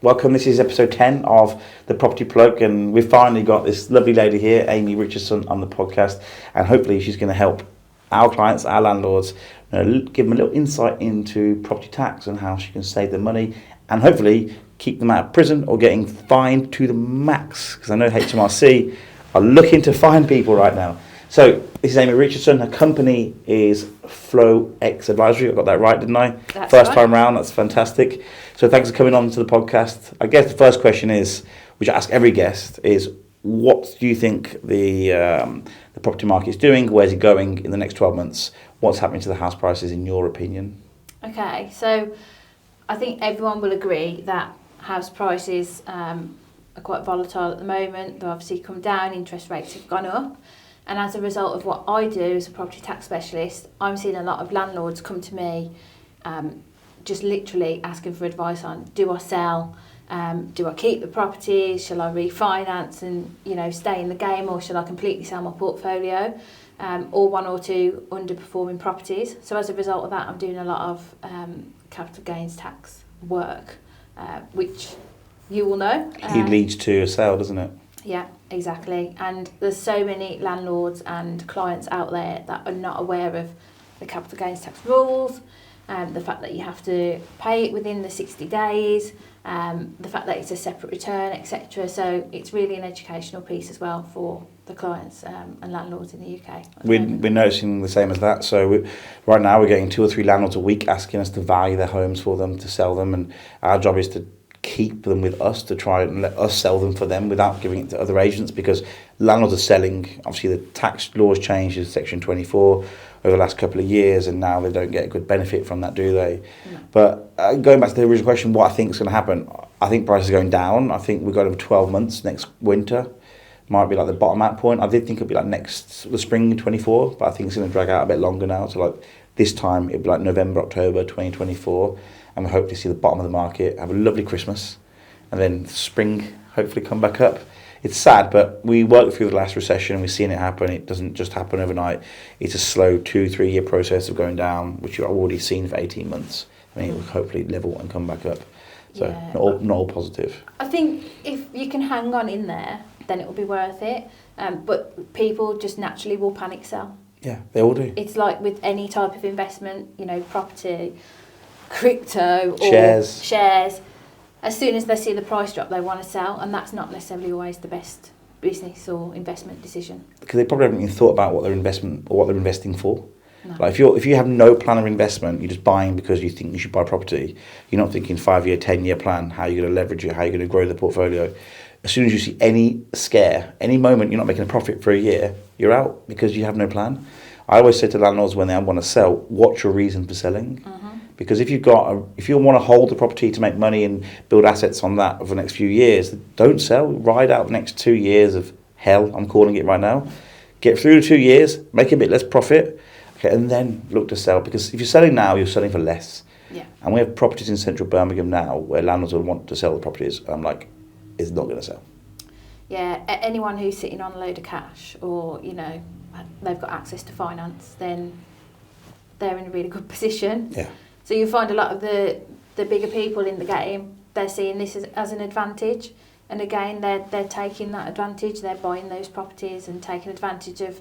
Welcome. This is episode 10 of The Property Plug, and we've finally got this lovely lady here, Amy Richardson, on the podcast, and hopefully she's going to help our clients, our landlords, give them a little insight into property tax and how she can save their money and hopefully keep them out of prison or getting fined to the max, because I know HMRC are looking to fine people right now. So this is Amy Richardson. Her company is FlowX Advisory. I got that right, didn't I? That's First right. time round. That's fantastic. So thanks for coming on to the podcast. I guess the first question is, which I ask every guest, is what do you think the property market is doing? Where's it going in the next 12 months? What's happening to the house prices in your opinion? Okay, so I think everyone will agree that house prices are quite volatile at the moment. They've obviously come down, interest rates have gone up. And as a result of what I do as a property tax specialist, I'm seeing a lot of landlords come to me just literally asking for advice on, do I sell? Do I keep the properties? Shall I refinance and stay in the game, or shall I completely sell my portfolio? Or one or two underperforming properties. So as a result of that, I'm doing a lot of capital gains tax work, which you will know. It leads to a sale, doesn't it? Yeah, exactly. And there's so many landlords and clients out there that are not aware of the capital gains tax rules, the fact that you have to pay it within the 60 days, the fact that it's a separate return, etc. So it's really an educational piece as well for the clients and landlords in the UK. We're noticing the same as that. So right now we're getting 2 or 3 landlords a week asking us to value their homes for them, to sell them, and our job is to keep them with us, to try and let us sell them for them without giving it to other agents, because landlords are selling. Obviously the tax laws changed in section 24 over the last couple of years, and now they don't get a good benefit from that, do they? No. But going back to the original question, what I think is going to happen, I think prices are going down. I think we've got over 12 months. Next winter might be like the bottom out point. I did think it'd be like the spring 24, but I think it's going to drag out a bit longer now. So like this time it'd be like November, October 2024. And we hope to see the bottom of the market, have a lovely Christmas, and then spring hopefully come back up. It's sad, but we worked through the last recession and we've seen it happen. It doesn't just happen overnight. It's a slow 2-3 year process of going down, which you've already seen for 18 months. I mean, it will hopefully level and come back up. So yeah, not all positive. I think if you can hang on in there, then it will be worth it. But people just naturally will panic sell. Yeah, they all do. It's like with any type of investment, property, crypto or shares. As soon as they see the price drop, they want to sell, and that's not necessarily always the best business or investment decision. Because they probably haven't even thought about what their investment or what they're investing for. No. Like if you have no plan of investment, you're just buying because you think you should buy property. You're not thinking 5-year, 10-year plan, how you're going to leverage it, how you're going to grow the portfolio. As soon as you see any scare, any moment you're not making a profit for a year, you're out because you have no plan. I always say to landlords when they want to sell, what's your reason for selling? Mm-hmm. Because if you want to hold the property to make money and build assets on that over the next few years, don't sell. Ride out the next 2 years of hell, I'm calling it right now. Get through the 2 years, make a bit less profit, okay, and then look to sell. Because if you're selling now, you're selling for less. Yeah. And we have properties in central Birmingham now where landlords will want to sell the properties. I'm like, it's not going to sell. Yeah, anyone who's sitting on a load of cash or, they've got access to finance, then they're in a really good position. Yeah. So you find a lot of the bigger people in the game, they're seeing this as an advantage. And again, they're taking that advantage. They're buying those properties and taking advantage of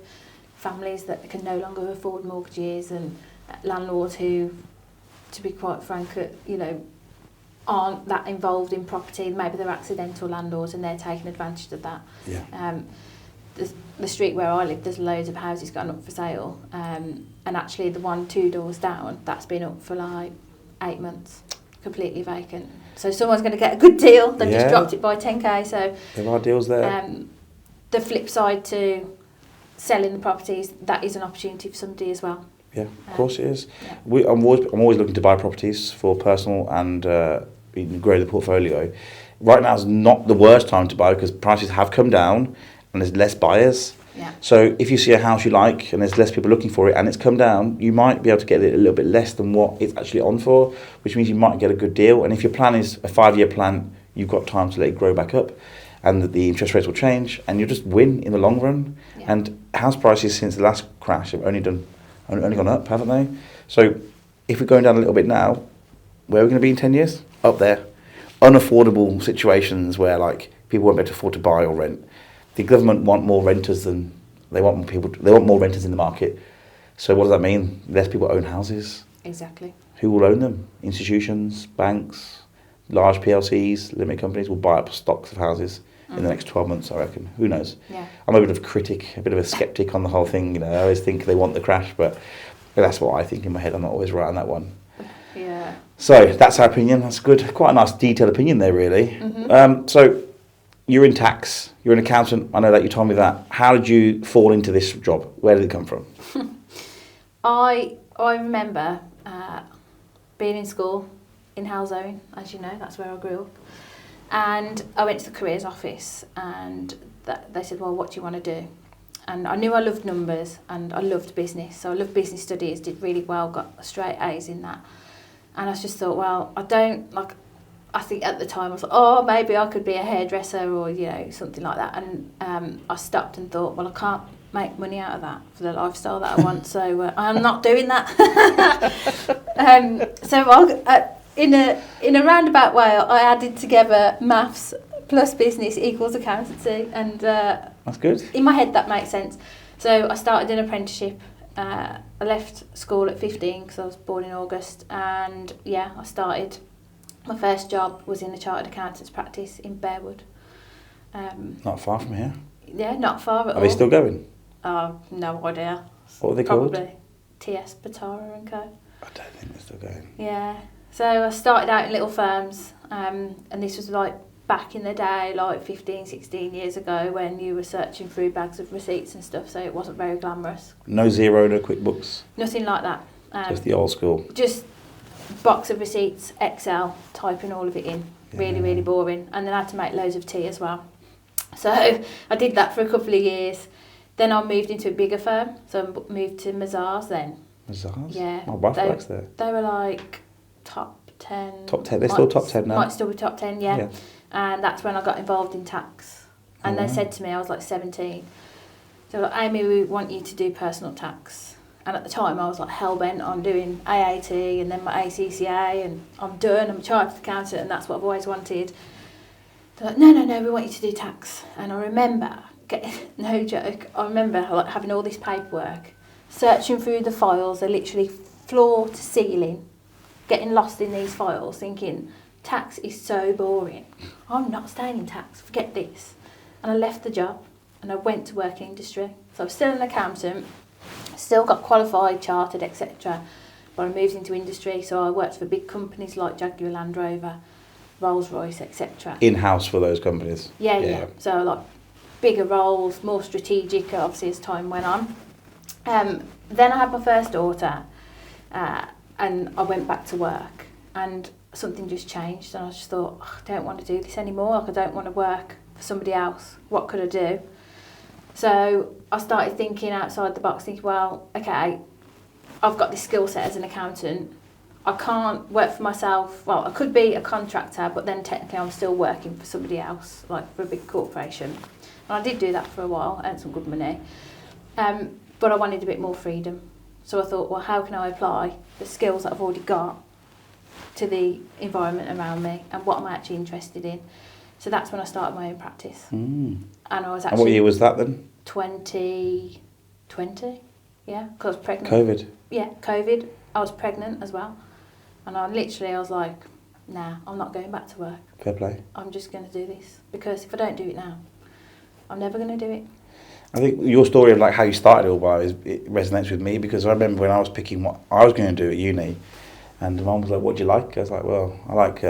families that can no longer afford mortgages, and landlords who, to be quite frank, aren't that involved in property. Maybe they're accidental landlords and they're taking advantage of that. Yeah. The street where I live, there's loads of houses gone up for sale, and actually the 1-2 doors down, that's been up for like 8 months, completely vacant. So someone's going to get a good deal. They've just dropped it by 10k. So there are deals there. The flip side to selling the properties, that is an opportunity for somebody as well. Yeah, of course it is. Yeah. I'm always looking to buy properties for personal and grow the portfolio. Right now is not the worst time to buy because prices have come down and there's less buyers. Yeah. So if you see a house you like and there's less people looking for it and it's come down, you might be able to get it a little bit less than what it's actually on for, which means you might get a good deal. And if your plan is a 5-year plan, you've got time to let it grow back up, and the interest rates will change, and you'll just win in the long run. Yeah. And house prices since the last crash have only gone up, haven't they? So if we're going down a little bit now, where are we going to be in 10 years? Up there. unaffordable situations where like people won't be able to afford to buy or rent. The government want more renters than they want people. They want more renters in the market. So what does that mean? Less people own houses. Exactly. Who will own them? Institutions, banks, large PLCs, limited companies will buy up stocks of houses in the next 12 months, I reckon. Who knows? Yeah. I'm a bit of a critic, a bit of a skeptic on the whole thing. You know, I always think they want the crash, but that's what I think in my head. I'm not always right on that one. Yeah. So that's our opinion. That's good. Quite a nice detailed opinion there, really. Mm-hmm. So you're in tax. You're an accountant. I know that you told me that. How did you fall into this job? Where did it come from? I remember being in school in Halzone, as you know, that's where I grew up. And I went to the careers office and they said, well, what do you want to do? And I knew I loved numbers and I loved business. So I loved business studies, did really well, got straight A's in that. And I just thought, well, I think at the time I was like, oh, maybe I could be a hairdresser or, you know, something like that. And I stopped and thought, well, I can't make money out of that for the lifestyle that I want. So I'm not doing that. In a roundabout way, I added together maths plus business equals accountancy, and that's good. In my head that makes sense. So I started an apprenticeship. I left school at 15 because I was born in August, and yeah, I started. My first job was in a chartered accountant's practice in Bearwood. Not far from here. Yeah, not far at all. Are they still going? No idea. What are they called? Probably TS Batara and Co. I don't think they're still going. Yeah. So I started out in little firms, and this was like back in the day, like 15, 16 years ago, when you were searching through bags of receipts and stuff, so it wasn't very glamorous. No Xero, no QuickBooks? Nothing like that. Just the old school? Just box of receipts, Excel, typing all of it in. Really, really boring. And then I had to make loads of tea as well. So I did that for a couple of years. Then I moved into a bigger firm, so I moved to Mazars then. Mazars? Yeah. My wife works there. They were like top 10. Top 10? They're still top 10 now? Might still be top 10, yeah. And that's when I got involved in tax. And they said to me, I was like 17, so like, Amy, we want you to do personal tax. And at the time I was like hell-bent on doing AAT and then my ACCA, and I'm done, I'm a chartered accountant and that's what I've always wanted. They're like, no, we want you to do tax. And I remember, no joke, I remember like having all this paperwork, searching through the files, they're literally floor to ceiling, getting lost in these files, thinking, tax is so boring. I'm not staying in tax, forget this. And I left the job and I went to work in industry. So I was still an accountant, still got qualified, chartered, etc. But I moved into industry, so I worked for big companies like Jaguar Land Rover, Rolls-Royce, etc. In-house for those companies? Yeah. So like bigger roles, more strategic, obviously, as time went on. Then I had my first daughter, and I went back to work, and something just changed, and I just thought, I don't want to do this anymore. Like, I don't want to work for somebody else. What could I do? So I started thinking outside the box, thinking, well, okay, I've got this skill set as an accountant. I can't work for myself. Well, I could be a contractor, but then technically I'm still working for somebody else, like for a big corporation. And I did do that for a while, earned some good money. But I wanted a bit more freedom. So I thought, well, how can I apply the skills that I've already got to the environment around me, and what am I actually interested in? So that's when I started my own practice. And I was actually... And what year was that then? 2020, yeah, because I was pregnant. COVID? Yeah, COVID. I was pregnant as well. And I was like, nah, I'm not going back to work. Fair play. I'm just going to do this. Because if I don't do it now, I'm never going to do it. I think your story of like how you started it all, it resonates with me, because I remember when I was picking what I was going to do at uni, and the mum was like, what do you like? I was like, well, I like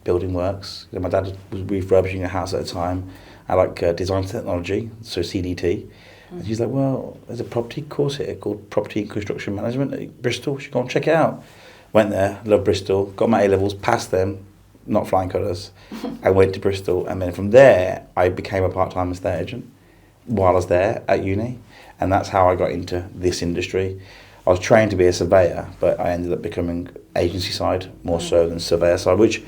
building works. You know, my dad was refurbishing a house at a time. I like design technology, so CDT. And she's like, well, there's a property course here called Property and Construction Management at Bristol. You should go and check it out. Went there, loved Bristol, got my A-levels, passed them, not flying colours. I went to Bristol, and then from there, I became a part-time estate agent while I was there at uni. And that's how I got into this industry. I was trained to be a surveyor, but I ended up becoming agency side more so than surveyor side, which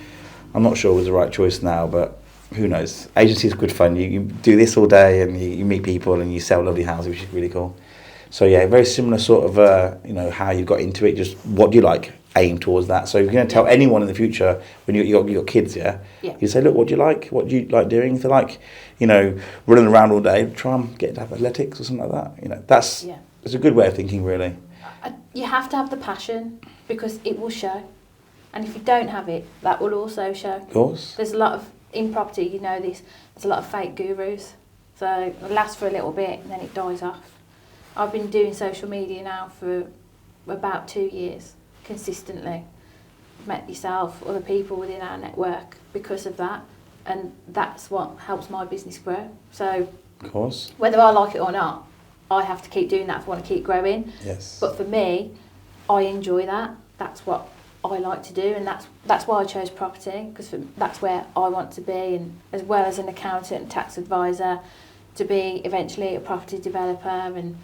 I'm not sure was the right choice now, but who knows. Agency is good fun. You do this all day, and you meet people and you sell lovely houses, which is really cool. So yeah, very similar sort of, how you got into it. Just what do you like? aim towards that. So if you're going to tell anyone in the future when you got kids, you say, look, what do you like? What do you like doing? If they like, running around all day, try and get to have athletics or something like that. That's a good way of thinking, really. You have to have the passion because it will show. And if you don't have it, that will also show. Of course. There's a lot of, in property, there's a lot of fake gurus. So it lasts for a little bit and then it dies off. I've been doing social media now for about 2 years, consistently. Met yourself, other people within our network because of that. And that's what helps my business grow. So, of course, whether I like it or not, I have to keep doing that if I want to keep growing. Yes. But for me, I enjoy that. That's what I like to do, and that's why I chose property, because that's where I want to be, and as well as an accountant and tax advisor, to be eventually a property developer and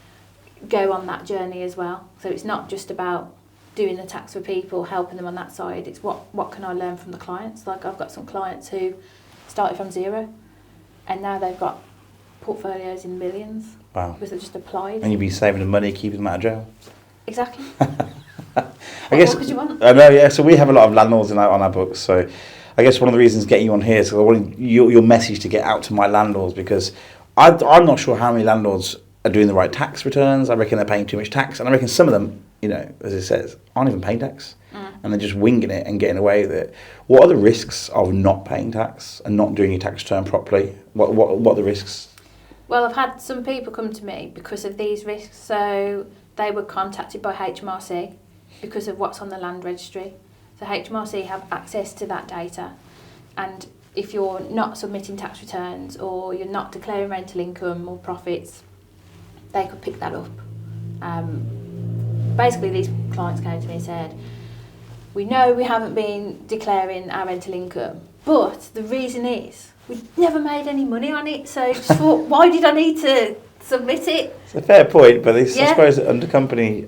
go on that journey as well. So it's not just about doing the tax for people, helping them on that side. It's what can I learn from the clients? Like, I've got some clients who started from zero and now they've got portfolios in millions. Wow. Because they've just applied. And you'd be saving them money, keeping them out of jail. Exactly. I guess, what could you want? I know, yeah. So we have a lot of landlords on our books. So I guess one of the reasons getting you on here is I want your message to get out to my landlords, because I'm not sure how many landlords are doing the right tax returns. I reckon they're paying too much tax, and I reckon some of them, as it says, aren't even paying tax, and they're just winging it and getting away with it. What are the risks of not paying tax and not doing your tax return properly? What are the risks? Well, I've had some people come to me because of these risks. So they were contacted by HMRC because of what's on the land registry. So HMRC have access to that data, and if you're not submitting tax returns or you're not declaring rental income or profits, they could pick that up. Basically, these clients came to me and said, we know we haven't been declaring our rental income, but the reason is we never made any money on it, so just thought, why did I need to submit it? It's a fair point, but I suppose under company's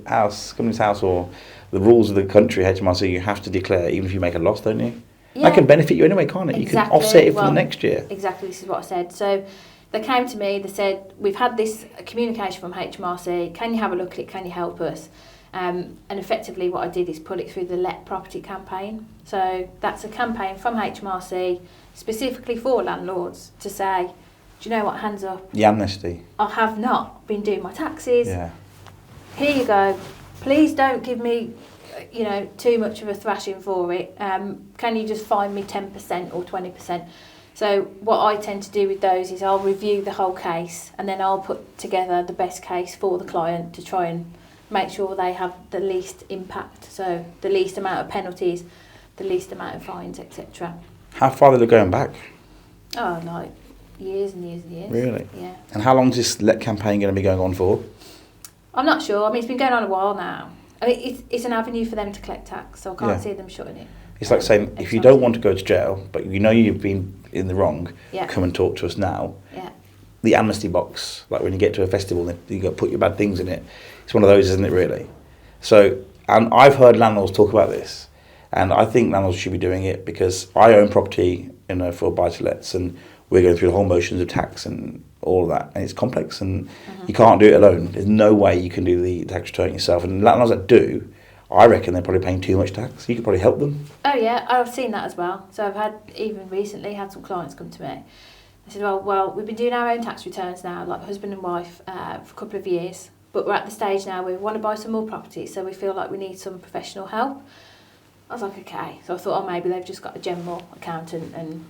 house or the rules of the country, HMRC, you have to declare even if you make a loss, don't you? Yeah. That can benefit you anyway, can't it? Exactly. You can offset it for the next year. Exactly, this is what I said. So they came to me, they said, we've had this communication from HMRC, can you have a look at it, can you help us? And effectively what I did is put it through the Let Property campaign. So that's a campaign from HMRC specifically for landlords to say, do you know what, hands up. The amnesty. I have not been doing my taxes. Yeah. Here you go. Please don't give me, too much of a thrashing for it. Can you just fine me 10% or 20%? So what I tend to do with those is I'll review the whole case and then I'll put together the best case for the client to try and make sure they have the least impact. So the least amount of penalties, the least amount of fines, etc. How far are they going back? Oh, like years and years and years. Really? Yeah. And how long is this Let campaign going to be going on for? I'm not sure. I mean, it's been going on a while now. I mean, it's an avenue for them to collect tax, so I can't see them shutting it. It's like saying, if you don't want to go to jail, but you've been in the wrong, Yeah. come and talk to us now. Yeah. The amnesty box, like when you get to a festival, you got to put your bad things in it. It's one of those, isn't it, really? So, and I've heard landlords talk about this, and I think landlords should be doing it because I own property, for buy-to-lets, and we're going through the whole motions of tax and all of that, and it's complex, and you can't do it alone. There's no way you can do the tax return yourself, and landlords that do, I reckon they're probably paying too much tax. You could probably help them. Oh yeah, I've seen that as well. So I've had, even recently, had some clients come to me. They said, well, we've been doing our own tax returns now, like husband and wife, for a couple of years. But we're at the stage now where we want to buy some more property, so we feel like we need some professional help. I was like, okay. So I thought, maybe they've just got a general accountant and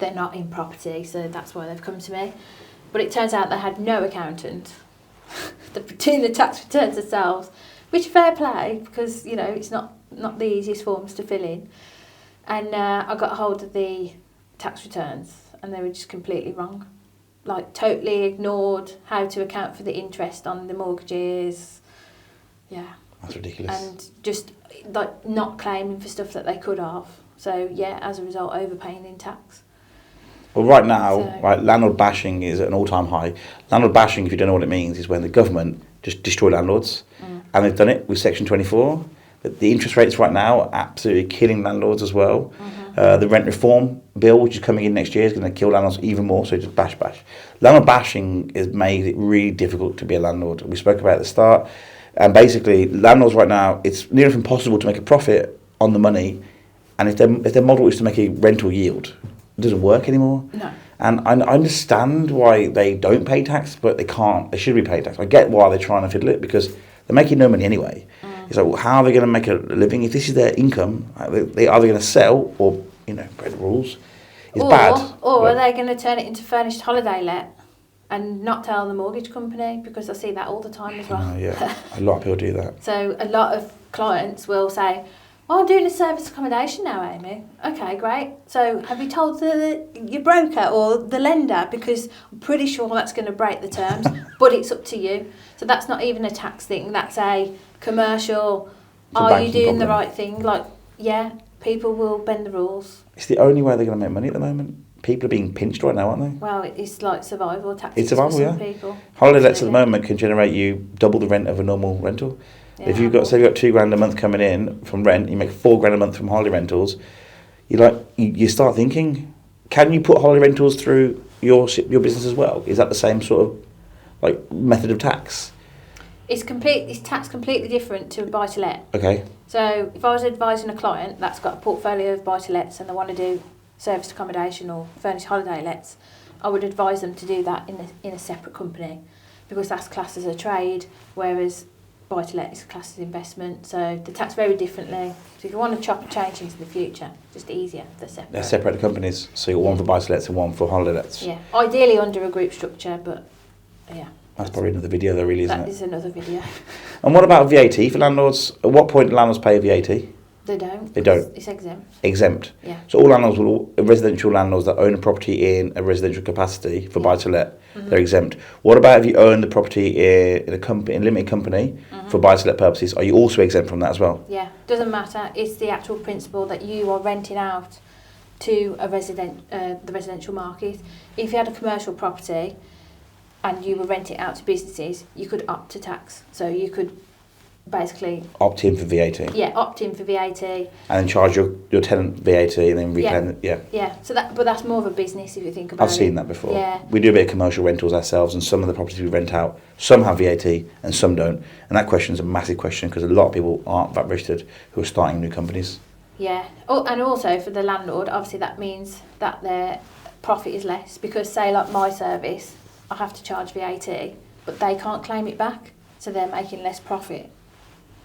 they're not in property, so that's why they've come to me. But it turns out they had no accountant. They're doing the tax returns themselves, which fair play, because, it's not the easiest forms to fill in. And I got hold of the tax returns and they were just completely wrong. Like, totally ignored how to account for the interest on the mortgages. Yeah. That's ridiculous. And just, not claiming for stuff that they could have. So, yeah, as a result, overpaying in tax. Well, right now, landlord bashing is at an all-time high. Landlord bashing, if you don't know what it means, is when the government just destroy landlords. And they've done it with Section 24. But the interest rates right now are absolutely killing landlords as well. The rent reform bill, which is coming in next year, is going to kill landlords even more, so just bash. Landlord bashing has made it really difficult to be a landlord. We spoke about it at the start. And basically, landlords right now, it's near enough impossible to make a profit on the money. And if their model is to make a rental yield, it doesn't work anymore. No. And I understand why they don't pay tax, but they can't. They should be paying tax. I get why they're trying to fiddle it, because they're making no money anyway. It's like, well, how are they going to make a living if this is their income? They are they going to sell or break the rules? It's bad. Or are they going to turn it into furnished holiday let and not tell the mortgage company? Because I see that all the time as well. Yeah, a lot of people do that. So a lot of clients will say, "Oh, I'm doing a service accommodation now, Amy." Okay, great. So have you told your broker or the lender? Because I'm pretty sure that's going to break the terms, but it's up to you. So that's not even a tax thing. That's a commercial. Are you doing the right thing? Like, yeah, people will bend the rules. It's the only way they're going to make money at the moment. People are being pinched right now, aren't they? Well, it's like survival tactics. It's survival, for some yeah. people. Holiday lets at the moment can generate you double the rent of a normal rental. Yeah, If you've got £2,000 a month coming in from rent, you make £4,000 a month from holiday rentals. You start thinking, can you put holiday rentals through your business as well? Is that the same sort of method of tax? It's tax completely different to a buy to let. Okay. So if I was advising a client that's got a portfolio of buy to lets and they want to do serviced accommodation or furnished holiday lets, I would advise them to do that in a separate company, because that's classed as a trade, whereas buy to let is classed as investment. So they're taxed very differently. So if you want to chop and change into the future, just easier, they're separate. They're separate companies, so you've got one for buy to lets and one for holiday lets. Yeah, ideally under a group structure, but yeah. That's probably another video though, really, isn't it? That is another video. And what about VAT for landlords? At what point do landlords pay VAT? They don't. They don't. It's exempt. Exempt. Yeah. So all landlords, residential landlords that own a property in a residential capacity for buy to let, they're exempt. What about if you own the property in a limited company for buy to let purposes? Are you also exempt from that as well? Yeah, doesn't matter. It's the actual principle that you are renting out to the residential market. If you had a commercial property and you were renting it out to businesses, you could opt to tax. So you could basically opt in for VAT. Yeah, opt in for VAT. And then charge your tenant VAT and then reclaim it. Yeah. Yeah. So that's more of a business if you think about it. I've seen that before. Yeah. We do a bit of commercial rentals ourselves, and some of the properties we rent out, some have VAT and some don't. And that question is a massive question, because a lot of people aren't VAT registered who are starting new companies. Yeah. Oh, and also for the landlord, obviously that means that their profit is less, because say like my service, I have to charge VAT, but they can't claim it back, so they're making less profit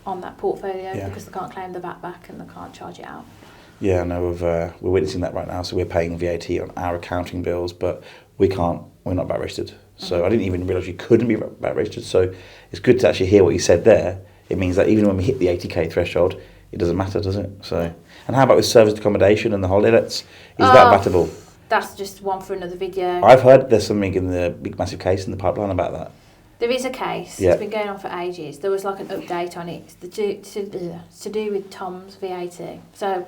on that portfolio because they can't claim the VAT back and they can't charge it out. Yeah, I know we're witnessing that right now. So we're paying VAT on our accounting bills, but we're not VAT registered. So I didn't even realise you couldn't be VAT registered. So it's good to actually hear what you said there. It means that even when we hit the 80k threshold, it doesn't matter, does it? So, and how about with serviced accommodation and the holiday lets? Is that vatable? That's just one for another video. I've heard there's something in the big massive case in the pipeline about that. There is a case. Yeah. It's been going on for ages. There was like an update on it. It's to do with Tom's VAT. So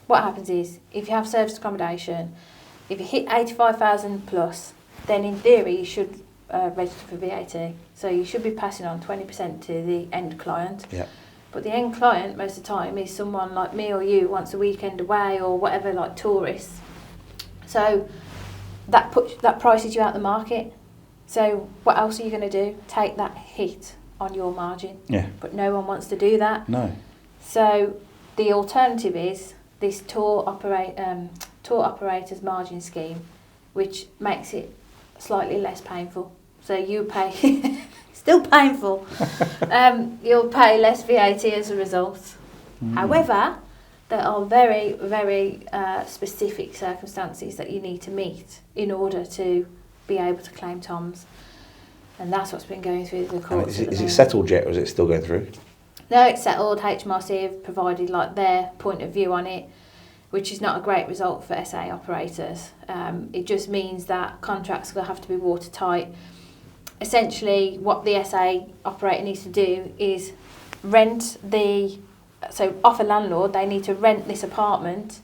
what happens is, if you have serviced accommodation, if you hit 85,000 plus, then in theory you should register for VAT. So you should be passing on 20% to the end client. Yeah. But the end client most of the time is someone like me or you, once a weekend away or whatever, like tourists. So that prices you out the market. So what else are you going to do? Take that hit on your margin. Yeah. But no one wants to do that. No. So the alternative is this tour operators margin scheme, which makes it slightly less painful. So you pay, still painful. You'll pay less VAT as a result. However, there are very, very specific circumstances that you need to meet in order to be able to claim TOMs, and that's what's been going through the courts. Is it settled yet, or is it still going through? No, it's settled. HMRC have provided like their point of view on it, which is not a great result for SA operators. It just means that contracts will have to be watertight. Essentially, what the SA operator needs to do is off a landlord, they need to rent this apartment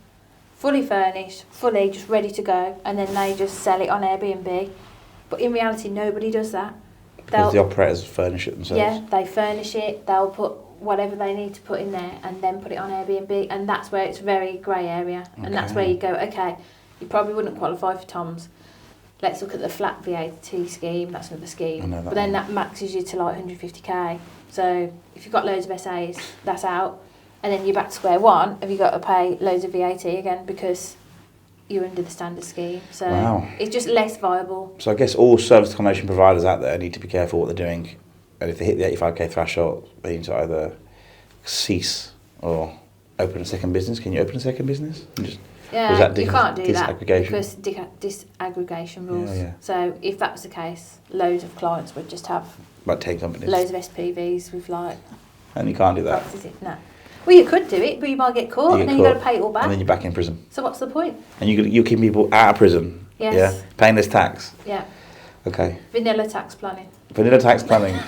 fully furnished, fully just ready to go, and then they just sell it on Airbnb. But in reality, nobody does that. Because the operators furnish it themselves. Yeah, they furnish it, they'll put whatever they need to put in there and then put it on Airbnb, and that's where it's very grey area. Okay. And that's where you go, okay, you probably wouldn't qualify for TOMs. Let's look at the flat VAT scheme, that's another scheme. But then that maxes you to like 150k. So if you've got loads of SAs, that's out. And then you're back to square one. Have you got to pay loads of VAT again because you're under the standard scheme? So Wow. it's just less viable. So I guess all service accommodation providers out there need to be careful what they're doing. And if they hit the 85k threshold, they need to either cease or open a second business. Can you open a second business? Or is Yeah, that you can't do that disaggregation? because disaggregation rules. Yeah. So if that was the case, loads of clients would just have About 10 companies. loads of SPVs with like... And you can't do that. No. Well, you could do it, but you might get caught You and get then you've got to caught, pay it all back. And then you're back in prison. So what's the point? And you're keeping people out of prison. Yes. Yeah? Paying less tax. Yeah. Okay. Vanilla tax planning. Vanilla tax planning.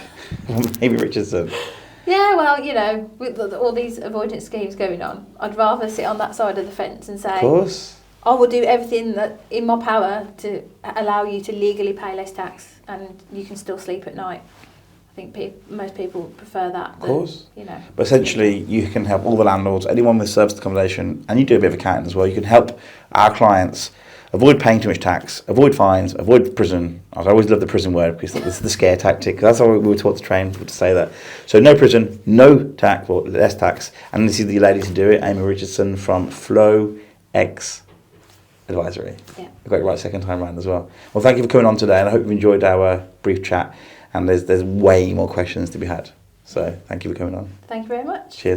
Amy Richardson. Yeah, well, you know, with all these avoidance schemes going on, I'd rather sit on that side of the fence and say, Of course. I will do everything that in my power to allow you to legally pay less tax and you can still sleep at night. I think most people prefer that. Of course. You know. But essentially, you can help all the landlords, anyone with serviced accommodation, and you do a bit of accounting as well. You can help our clients avoid paying too much tax, avoid fines, avoid prison. I always love the prison word because it's the scare tactic. That's how we were taught to train people to say that. So no prison, no tax, or less tax. And this is the lady to do it, Amy Richardson from FlowX Advisory. Yeah. I got it right second time round as well. Well, thank you for coming on today, and I hope you've enjoyed our brief chat. And there's way more questions to be had. So thank you for coming on. Thank you very much. Cheers.